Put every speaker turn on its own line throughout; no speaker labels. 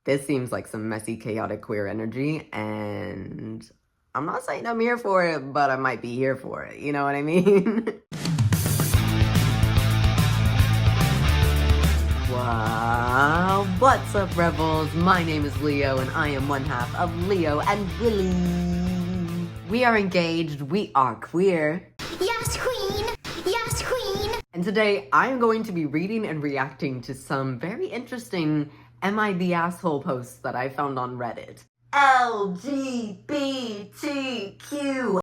This seems like some messy, chaotic queer energy, and I'm not saying I'm here for it, but I might be here for it. You know what I mean? Wow, what's up, rebels? My name is Leo, and I am one half of LeoAndWilly. We are engaged, we are queer.
Yes, queen! Yes, queen!
And today, I am going to be reading and reacting to some very interesting Am I the Asshole posts that I found on Reddit. LGBTQ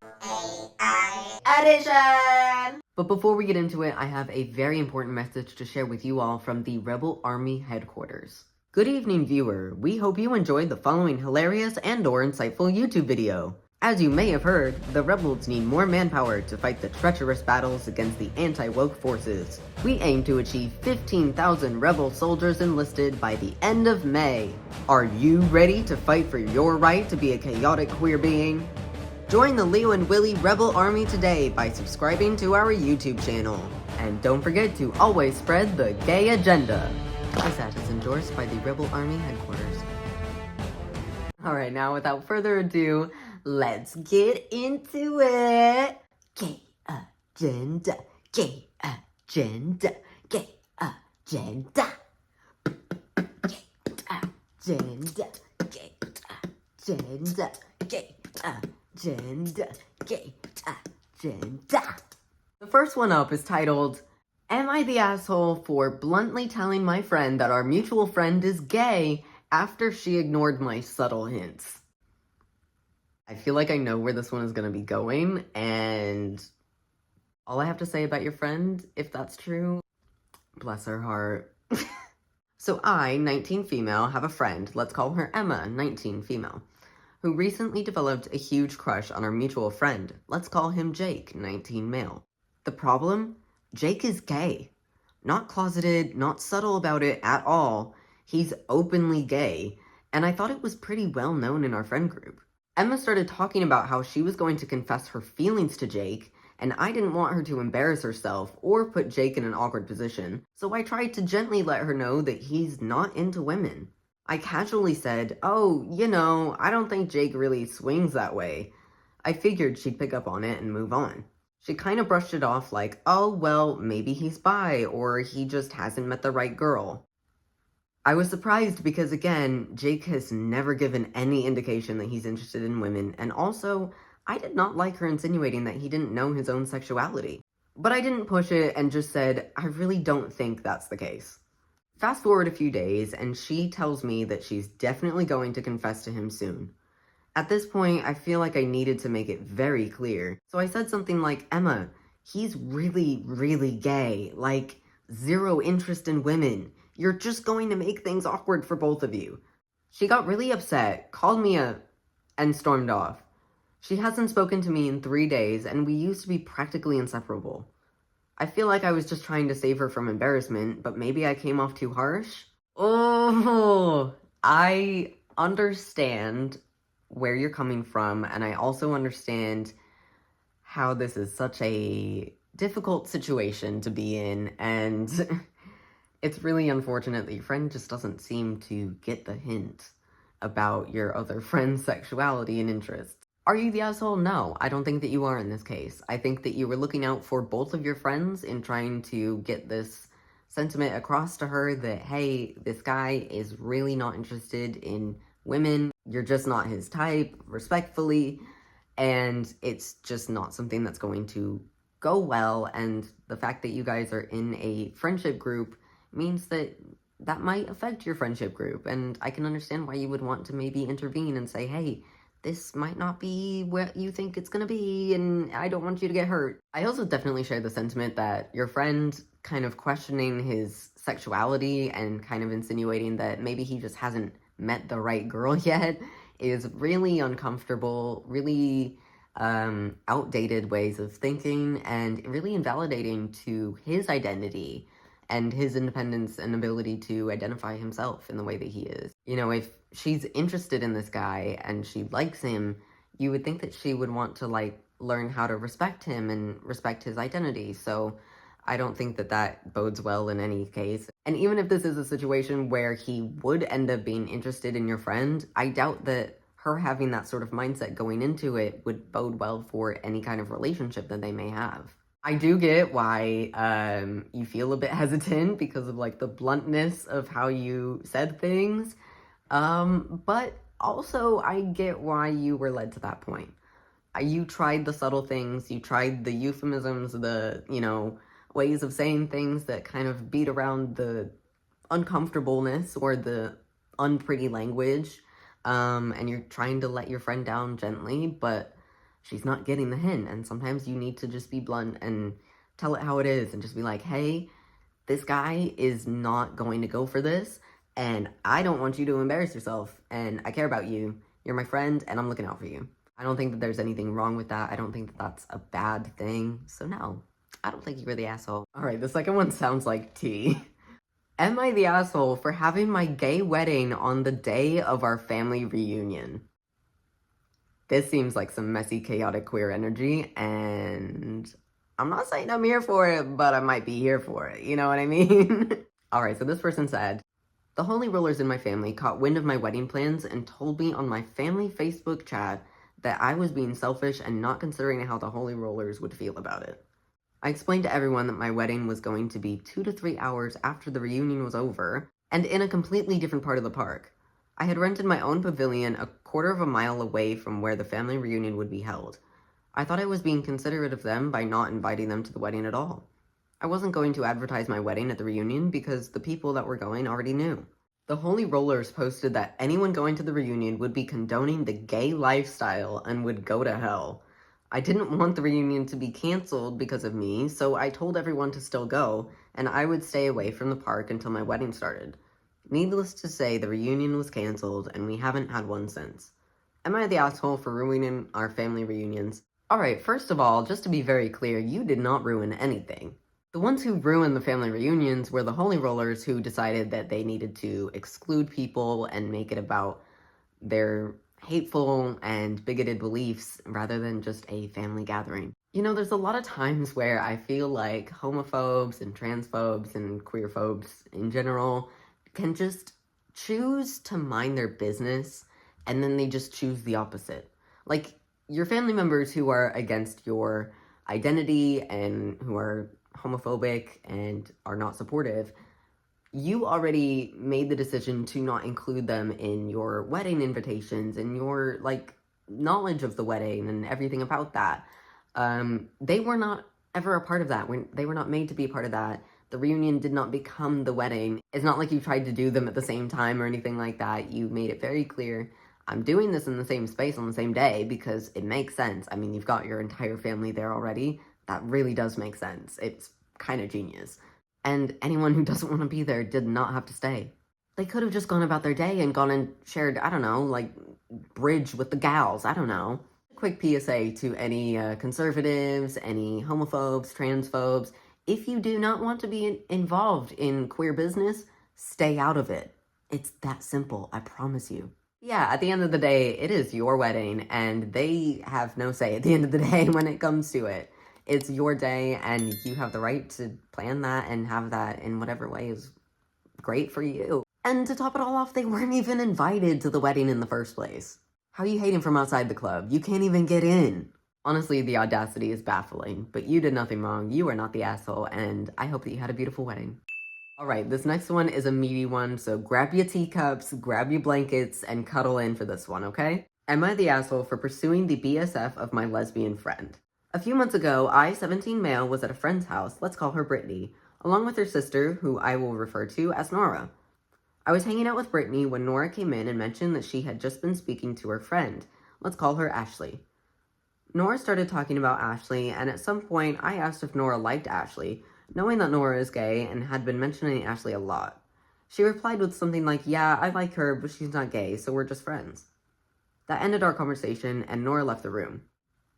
edition! But before we get into it, I have a very important message to share with you all from the Rebel Army headquarters. Good evening, viewer. We hope you enjoyed the following hilarious and/or insightful YouTube video. As you may have heard, the rebels need more manpower to fight the treacherous battles against the anti-woke forces. We aim to achieve 15,000 rebel soldiers enlisted by the end of May. Are you ready to fight for your right to be a chaotic queer being? Join the Leo and Willy Rebel Army today by subscribing to our YouTube channel. And don't forget to always spread the gay agenda. This ad is endorsed by the Rebel Army headquarters. Alright, now without further ado, let's get into it. Gay agenda, gay agenda, gay agenda. Gay agenda, gay agenda, gay agenda, gay agenda. The first one up is titled, Am I the Asshole for bluntly telling my friend that our mutual friend is gay after she ignored my subtle hints? I feel like I know where this one is going to be going, and all I have to say about your friend, if that's true, bless her heart. So I, 19 female, have a friend, let's call her Emma, 19 female, who recently developed a huge crush on our mutual friend. Let's call him Jake, 19 male. The problem? Jake is gay. Not closeted, not subtle about it at all. He's openly gay, and I thought it was pretty well known in our friend group. Emma started talking about how she was going to confess her feelings to Jake, and I didn't want her to embarrass herself or put Jake in an awkward position, so I tried to gently let her know that he's not into women. I casually said, oh, you know, I don't think Jake really swings that way. I figured she'd pick up on it and move on. She kind of brushed it off like, oh, well, maybe he's bi, or he just hasn't met the right girl. I was surprised because, again, Jake has never given any indication that he's interested in women, and also, I did not like her insinuating that he didn't know his own sexuality. But I didn't push it and just said, I really don't think that's the case. Fast forward a few days, and she tells me that she's definitely going to confess to him soon. At this point, I feel like I needed to make it very clear, so I said something like, Emma, he's really, really gay, like, zero interest in women. You're just going to make things awkward for both of you. She got really upset, called me and stormed off. She hasn't spoken to me in 3 days, and we used to be practically inseparable. I feel like I was just trying to save her from embarrassment, but maybe I came off too harsh? Oh, I understand where you're coming from, and I also understand how this is such a difficult situation to be in, and it's really unfortunate that your friend just doesn't seem to get the hint about your other friend's sexuality and interests. Are you the asshole? No, I don't think that you are in this case. I think that you were looking out for both of your friends in trying to get this sentiment across to her that, hey, this guy is really not interested in women. You're just not his type, respectfully, and it's just not something that's going to go well, and the fact that you guys are in a friendship group means that that might affect your friendship group, and I can understand why you would want to maybe intervene and say, hey, this might not be what you think it's gonna be, and I don't want you to get hurt. I also definitely share the sentiment that your friend kind of questioning his sexuality and kind of insinuating that maybe he just hasn't met the right girl yet is really uncomfortable, really outdated ways of thinking, and really invalidating to his identity and his independence and ability to identify himself in the way that he is. You know, if she's interested in this guy and she likes him, you would think that she would want to, like, learn how to respect him and respect his identity. So I don't think that that bodes well in any case. And even if this is a situation where he would end up being interested in your friend, I doubt that her having that sort of mindset going into it would bode well for any kind of relationship that they may have. I do get why you feel a bit hesitant because of like the bluntness of how you said things. But also I get why you were led to that point. You tried the subtle things, you tried the euphemisms, the, ways of saying things that kind of beat around the uncomfortableness or the unpretty language, and you're trying to let your friend down gently, but she's not getting the hint, and sometimes you need to just be blunt and tell it how it is, and just be like, hey, this guy is not going to go for this, and I don't want you to embarrass yourself, and I care about you, you're my friend, and I'm looking out for you. I don't think that there's anything wrong with that. I don't think that that's a bad thing. So no, I don't think you were the asshole. All right, the second one sounds like tea. Am I the asshole for having my gay wedding on the day of our family reunion? This seems like some messy, chaotic queer energy, and I'm not saying I'm here for it, but I might be here for it. You know what I mean? All right, so this person said, the holy rollers in my family caught wind of my wedding plans and told me on my family Facebook chat that I was being selfish and not considering how the holy rollers would feel about it. I explained to everyone that my wedding was going to be 2 to 3 hours after the reunion was over, and in a completely different part of the park. I had rented my own pavilion a quarter of a mile away from where the family reunion would be held. I thought I was being considerate of them by not inviting them to the wedding at all. I wasn't going to advertise my wedding at the reunion because the people that were going already knew. The Holy Rollers posted that anyone going to the reunion would be condoning the gay lifestyle and would go to hell. I didn't want the reunion to be canceled because of me, so I told everyone to still go, and I would stay away from the park until my wedding started. Needless to say, the reunion was canceled, and we haven't had one since. Am I the asshole for ruining our family reunions? Alright, first of all, just to be very clear, you did not ruin anything. The ones who ruined the family reunions were the Holy Rollers who decided that they needed to exclude people and make it about their hateful and bigoted beliefs rather than just a family gathering. There's a lot of times where I feel like homophobes and transphobes and queerphobes in general can just choose to mind their business and then they just choose the opposite. Like, your family members who are against your identity and who are homophobic and are not supportive, you already made the decision to not include them in your wedding invitations and your, knowledge of the wedding and everything about that. They were not ever a part of that. They were not made to be a part of that. The reunion did not become the wedding. It's not like you tried to do them at the same time or anything like that. You made it very clear, I'm doing this in the same space on the same day because it makes sense. I mean, you've got your entire family there already. That really does make sense. It's kind of genius. And anyone who doesn't want to be there did not have to stay. They could have just gone about their day and gone and shared, I don't know, bridge with the gals, I don't know. Quick PSA to any conservatives, any homophobes, transphobes. If you do not want to be involved in queer business, stay out of it. It's that simple, I promise you. Yeah, at the end of the day, it is your wedding, and they have no say at the end of the day when it comes to it. It's your day, and you have the right to plan that and have that in whatever way is great for you. And to top it all off, they weren't even invited to the wedding in the first place. How are you hating from outside the club? You can't even get in. Honestly, the audacity is baffling, but you did nothing wrong. You are not the asshole, and I hope that you had a beautiful wedding. Alright, this next one is a meaty one, so grab your teacups, grab your blankets, and cuddle in for this one, okay? Am I the asshole for pursuing the BSF of my lesbian friend? A few months ago, I, 17 male, was at a friend's house, let's call her Brittany, along with her sister, who I will refer to as Nora. I was hanging out with Brittany when Nora came in and mentioned that she had just been speaking to her friend, let's call her Ashley. Nora started talking about Ashley, and at some point, I asked if Nora liked Ashley, knowing that Nora is gay and had been mentioning Ashley a lot. She replied with something like, yeah, I like her, but she's not gay, so we're just friends. That ended our conversation, and Nora left the room.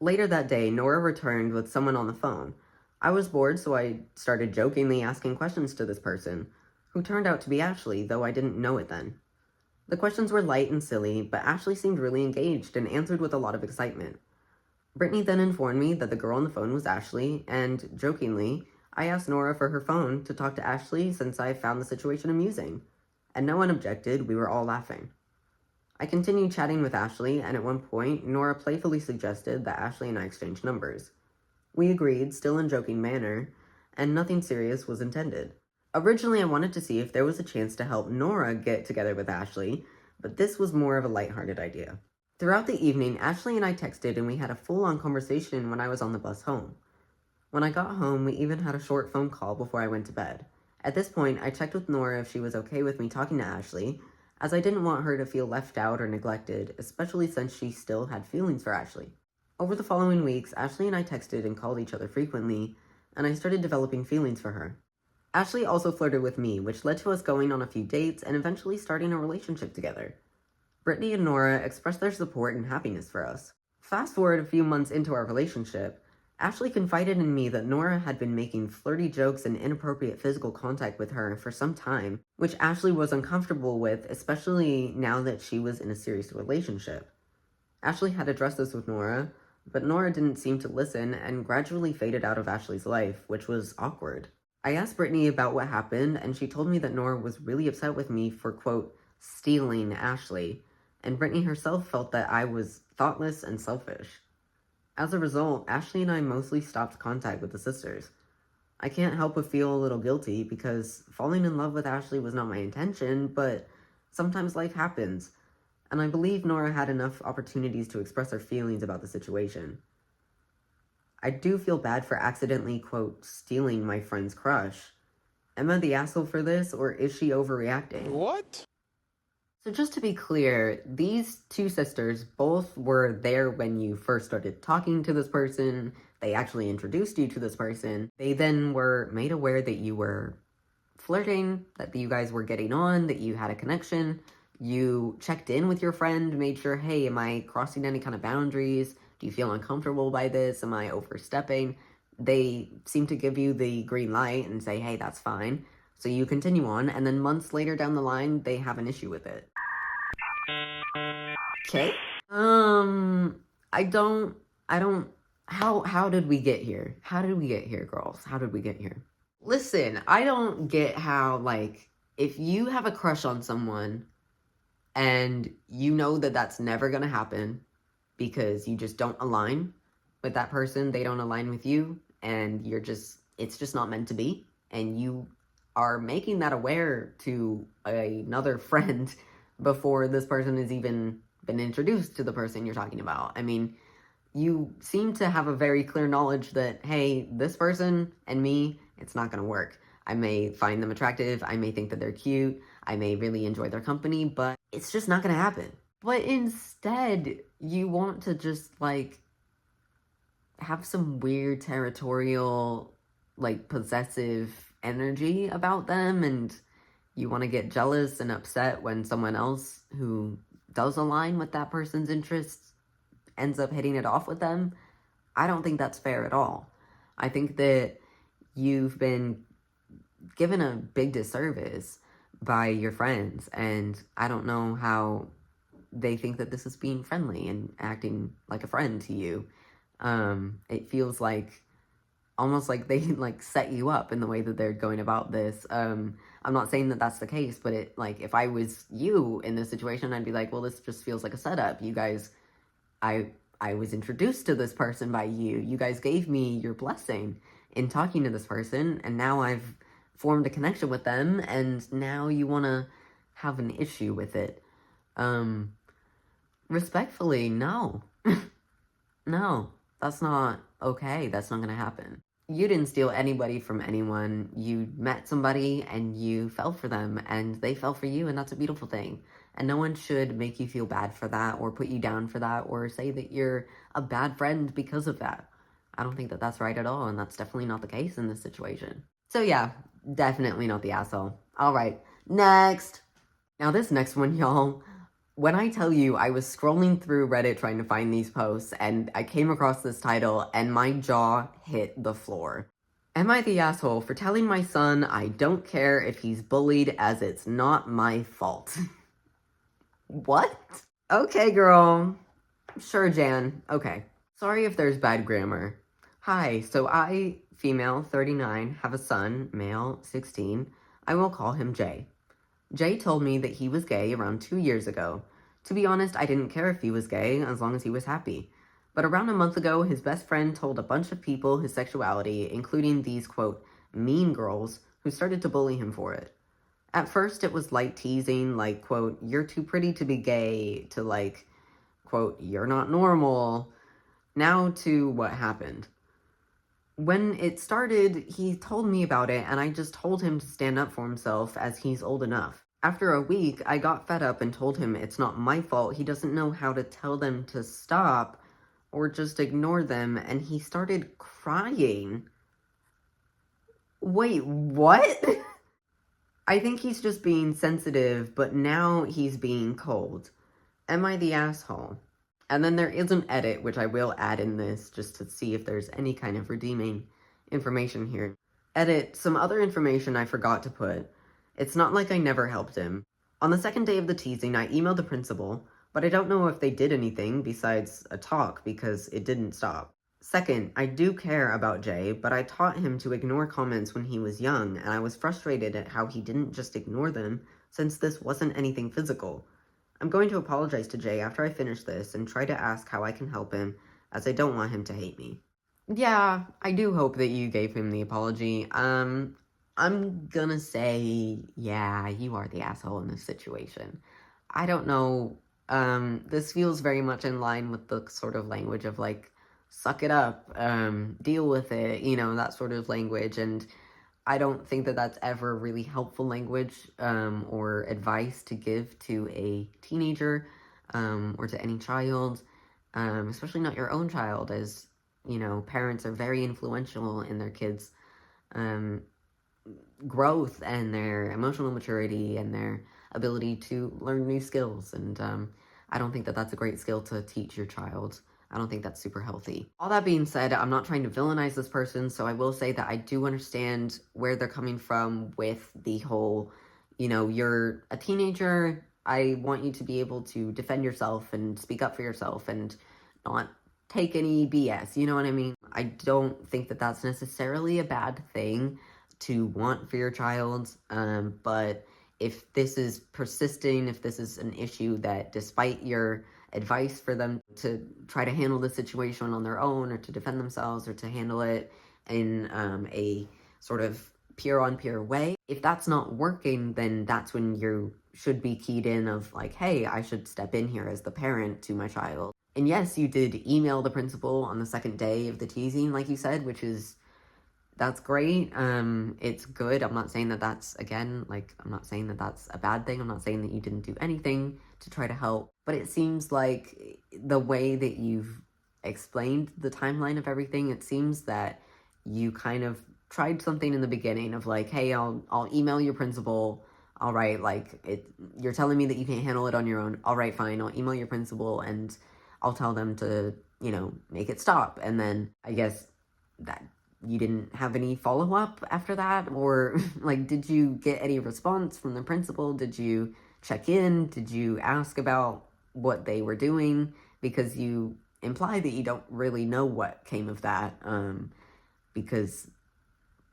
Later that day, Nora returned with someone on the phone. I was bored, so I started jokingly asking questions to this person, who turned out to be Ashley, though I didn't know it then. The questions were light and silly, but Ashley seemed really engaged and answered with a lot of excitement. Brittany then informed me that the girl on the phone was Ashley, and, jokingly, I asked Nora for her phone to talk to Ashley since I found the situation amusing, and no one objected. We were all laughing. I continued chatting with Ashley, and at one point, Nora playfully suggested that Ashley and I exchange numbers. We agreed, still in joking manner, and nothing serious was intended. Originally, I wanted to see if there was a chance to help Nora get together with Ashley, but this was more of a lighthearted idea. Throughout the evening, Ashley and I texted, and we had a full-on conversation when I was on the bus home. When I got home, we even had a short phone call before I went to bed. At this point, I checked with Nora if she was okay with me talking to Ashley, as I didn't want her to feel left out or neglected, especially since she still had feelings for Ashley. Over the following weeks, Ashley and I texted and called each other frequently, and I started developing feelings for her. Ashley also flirted with me, which led to us going on a few dates and eventually starting a relationship together. Brittany and Nora expressed their support and happiness for us. Fast forward a few months into our relationship, Ashley confided in me that Nora had been making flirty jokes and inappropriate physical contact with her for some time, which Ashley was uncomfortable with, especially now that she was in a serious relationship. Ashley had addressed this with Nora, but Nora didn't seem to listen and gradually faded out of Ashley's life, which was awkward. I asked Brittany about what happened, and she told me that Nora was really upset with me for, quote, stealing Ashley, and Brittany herself felt that I was thoughtless and selfish. As a result, Ashley and I mostly stopped contact with the sisters. I can't help but feel a little guilty because falling in love with Ashley was not my intention, but sometimes life happens, and I believe Nora had enough opportunities to express her feelings about the situation. I do feel bad for accidentally, quote, stealing my friend's crush. Am I the asshole for this, or is she overreacting?
What?
So just to be clear, these two sisters both were there when you first started talking to this person. They actually introduced you to this person. They then were made aware that you were flirting, that you guys were getting on, that you had a connection. You checked in with your friend, made sure, hey, am I crossing any kind of boundaries? Do you feel uncomfortable by this? Am I overstepping? They seem to give you the green light and say, hey, that's fine. So you continue on, and then months later down the line, they have an issue with it. Okay. How did we get here? How did we get here, girls? How did we get here? Listen, I don't get how, like, if you have a crush on someone and you know that that's never gonna happen because you just don't align with that person, they don't align with you, and it's just not meant to be, and you are making that aware to another friend before this person has even been introduced to the person you're talking about. I mean, you seem to have a very clear knowledge that, hey, this person and me, it's not going to work. I may find them attractive, I may think that they're cute, I may really enjoy their company, but it's just not going to happen. But instead, you want to just, like, have some weird territorial, like, possessive energy about them, and you want to get jealous and upset when someone else who does align with that person's interests ends up hitting it off with them. I don't think that's fair at all. I think that you've been given a big disservice by your friends, and I don't know how they think that this is being friendly and acting like a friend to you. It feels like almost like they like set you up in the way that they're going about this. I'm not saying that that's the case, but it, like, if I was you in this situation, I'd be like, well, this just feels like a setup. You guys, I was introduced to this person by you. You guys gave me your blessing in talking to this person, and now I've formed a connection with them, and now you want to have an issue with it. Respectfully, no. No, that's not okay. That's not gonna happen. You didn't steal anybody from anyone. You met somebody and you fell for them, and they fell for you, and that's a beautiful thing. And no one should make you feel bad for that, or put you down for that, or say that you're a bad friend because of that. I don't think that that's right at all, and that's definitely not the case in this situation. So yeah, definitely not the asshole. All right, next. Now this next one, y'all. When I tell you I was scrolling through Reddit trying to find these posts, and I came across this title, and my jaw hit the floor. Am I the asshole for telling my son I don't care if he's bullied, as it's not my fault? What? Okay, girl. Sure, Jan. Okay. Sorry if there's bad grammar. Hi, so I female, 39, have a son, male, 16. I will call him Jay. Jay told me that he was gay around 2 years ago. To be honest, I didn't care if he was gay as long as he was happy. But around a month ago, his best friend told a bunch of people his sexuality, including these, quote, mean girls who started to bully him for it. At first, it was light teasing, like, quote, you're too pretty to be gay, to like, quote, you're not normal. Now to what happened. When it started, he told me about it, and I just told him to stand up for himself as he's old enough. After a week, I got fed up and told him it's not my fault. He doesn't know how to tell them to stop or just ignore them, and he started crying. Wait, what? I think he's just being sensitive, but now he's being cold. Am I the asshole? And then there is an edit, which I will add in this just to see if there's any kind of redeeming information here. Edit, some other information I forgot to put. It's not like I never helped him. On the second day of the teasing, I emailed the principal, but I don't know if they did anything besides a talk because it didn't stop. Second, I do care about Jay, but I taught him to ignore comments when he was young, and I was frustrated at how he didn't just ignore them, since this wasn't anything physical. I'm going to apologize to Jay after I finish this and try to ask how I can help him, as I don't want him to hate me. Yeah, I do hope that you gave him the apology. I'm gonna say, yeah, you are the asshole in this situation. I don't know, this feels very much in line with the sort of language of, like, suck it up, deal with it, you know, that sort of language, and I don't think that that's ever really helpful language, or advice to give to a teenager, or to any child, especially not your own child, as, you know, parents are very influential in their kids', growth and their emotional maturity and their ability to learn new skills, and, I don't think that that's a great skill to teach your child. I don't think that's super healthy. All that being said, I'm not trying to villainize this person, so I will say that I do understand where they're coming from with the whole, you know, you're a teenager, I want you to be able to defend yourself and speak up for yourself and not take any BS, you know what I mean? I don't think that that's necessarily a bad thing to want for your child, but if this is persisting, if this is an issue that despite your advice for them to try to handle the situation on their own or to defend themselves or to handle it in a sort of peer-on-peer way, if that's not working, then that's when you should be keyed in of like, hey, I should step in here as the parent to my child. And yes, you did email the principal on the second day of the teasing, like you said, which is, that's great. It's good. I'm not saying that that's, again, like, I'm not saying that that's a bad thing. I'm not saying that you didn't do anything to try to help. But it seems like the way that you've explained the timeline of everything, it seems that you kind of tried something in the beginning of like, hey, I'll email your principal. All right, like, you're telling me that you can't handle it on your own. All right, fine. I'll email your principal and I'll tell them to, you know, make it stop. And then I guess that you didn't have any follow-up after that? Or, like, did you get any response from the principal? Did you check in? Did you ask about what they were doing? Because you imply that you don't really know what came of that, because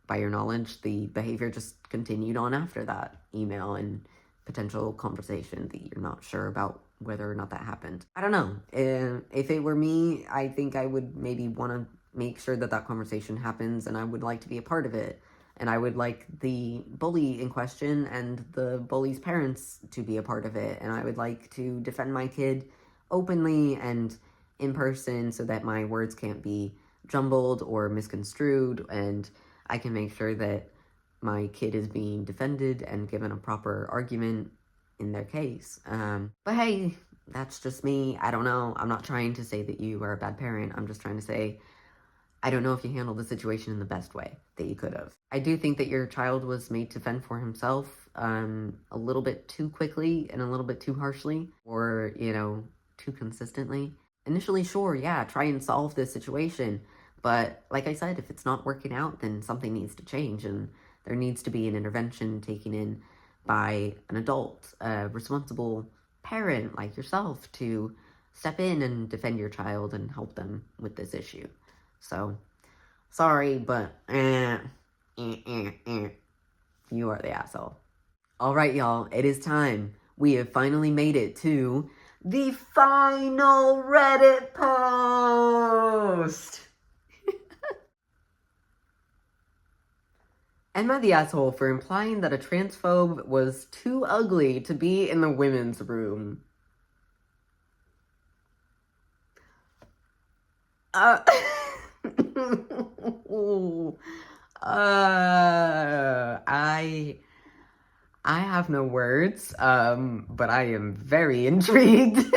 by your knowledge, the behavior just continued on after that email and potential conversation that you're not sure about whether or not that happened. I don't know. If it were me, I think I would maybe want to make sure that that conversation happens, and I would like to be a part of it. And I would like the bully in question and the bully's parents to be a part of it. And I would like to defend my kid openly and in person so that my words can't be jumbled or misconstrued, and I can make sure that my kid is being defended and given a proper argument in their case. But hey, that's just me. I don't know. I'm not trying to say that you are a bad parent. I'm just trying to say, I don't know if you handled the situation in the best way that you could have. I do think that your child was made to fend for himself a little bit too quickly and a little bit too harshly, or, you know, too consistently. Initially, sure, yeah, try and solve this situation. But like I said, if it's not working out, then something needs to change, and there needs to be an intervention taken in by an adult, a responsible parent like yourself, to step in and defend your child and help them with this issue. So Sorry, but you are the asshole. Alright, y'all, it is time. We have finally made it to the final Reddit post! Am I the asshole for implying that a transphobe was too ugly to be in the women's room? I have no words, but I am very intrigued.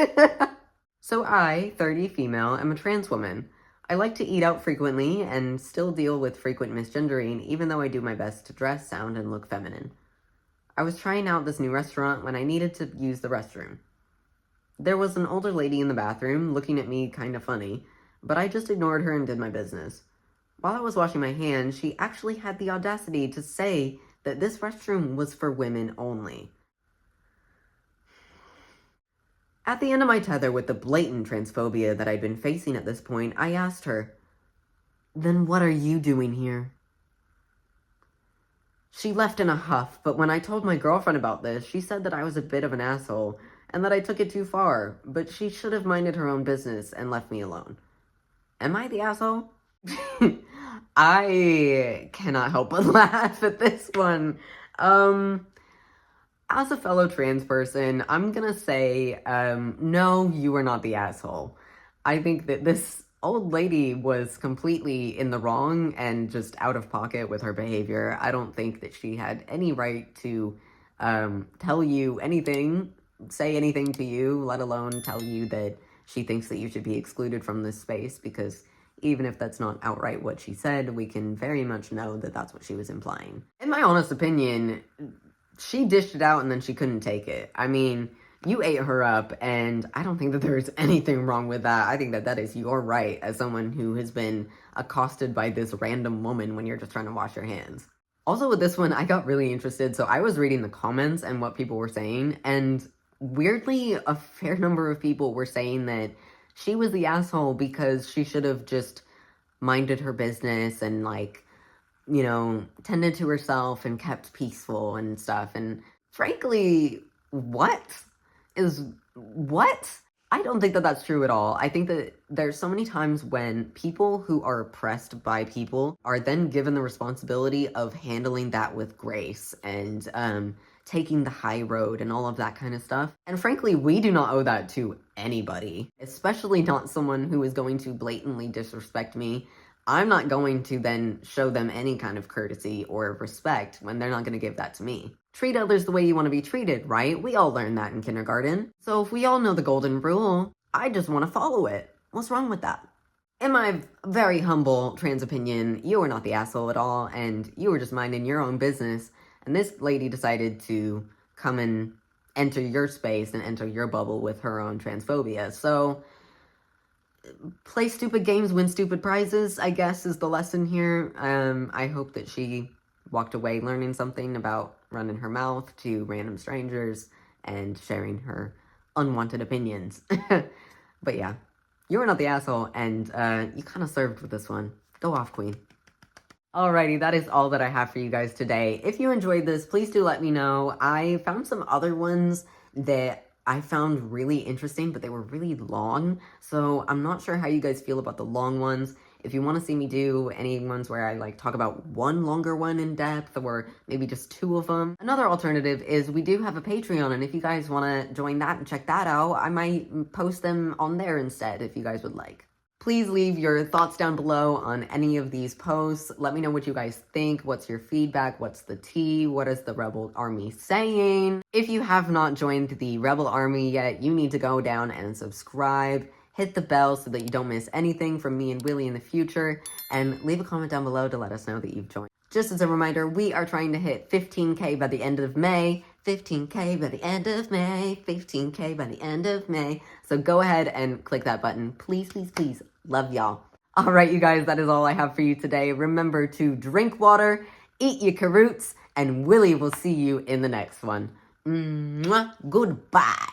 So I, 30 female, am a trans woman. I like to eat out frequently and still deal with frequent misgendering, even though I do my best to dress, sound, and look feminine. I was trying out this new restaurant when I needed to use the restroom. There was an older lady in the bathroom looking at me kind of funny, but I just ignored her and did my business. While I was washing my hands, she actually had the audacity to say that this restroom was for women only. At the end of my tether with the blatant transphobia that I'd been facing at this point, I asked her, "Then what are you doing here?" She left in a huff, but when I told my girlfriend about this, she said that I was a bit of an asshole and that I took it too far, but she should have minded her own business and left me alone. Am I the asshole? I cannot help but laugh at this one. As a fellow trans person, I'm gonna say, no, you are not the asshole. I think that this old lady was completely in the wrong and just out of pocket with her behavior. I don't think that she had any right to tell you anything, say anything to you, let alone tell you that she thinks that you should be excluded from this space, because even if that's not outright what she said, we can very much know that that's what she was implying. In my honest opinion, she dished it out and then she couldn't take it. I mean, you ate her up, and I don't think that there's anything wrong with that. I think that that is your right as someone who has been accosted by this random woman when you're just trying to wash your hands. Also with this one, I got really interested, so I was reading the comments and what people were saying, and weirdly, a fair number of people were saying that she was the asshole because she should have just minded her business and, like, you know, tended to herself and kept peaceful and stuff. And frankly, what? I don't think that that's true at all. I think that there's so many times when people who are oppressed by people are then given the responsibility of handling that with grace and taking the high road and all of that kind of stuff. And frankly, we do not owe that to anybody, especially not someone who is going to blatantly disrespect me. I'm not going to then show them any kind of courtesy or respect when they're not going to give that to me. Treat others the way you want to be treated, right? We all learned that in kindergarten. So if we all know the golden rule, I just want to follow it. What's wrong with that? In my very humble trans opinion, you are not the asshole at all, and you were just minding your own business, and this lady decided to come and enter your space and enter your bubble with her own transphobia. So play stupid games, win stupid prizes, I guess, is the lesson here. I hope that she walked away learning something about running her mouth to random strangers and sharing her unwanted opinions. But yeah, you were not the asshole, and you kind of served with this one. Go off, queen. Alrighty, that is all that I have for you guys today. If you enjoyed this, please do let me know. I found some other ones that I found really interesting, but they were really long, so I'm not sure how you guys feel about the long ones. If you want to see me do any ones where I, like, talk about one longer one in depth, or maybe just two of them. Another alternative is we do have a Patreon, and if you guys want to join that and check that out, I might post them on there instead if you guys would like. Please leave your thoughts down below on any of these posts. Let me know what you guys think. What's your feedback? What's the tea? What is the Rebel Army saying? If you have not joined the Rebel Army yet, you need to go down and subscribe. Hit the bell so that you don't miss anything from me and Willy in the future. And leave a comment down below to let us know that you've joined. Just as a reminder, we are trying to hit 15K by the end of May. 15K by the end of May. 15K by the end of May. So go ahead and click that button. Please, please, please. Love y'all. Alright, you guys, that is all I have for you today. Remember to drink water, eat your carrots, and Willy will see you in the next one. Mwah. Goodbye.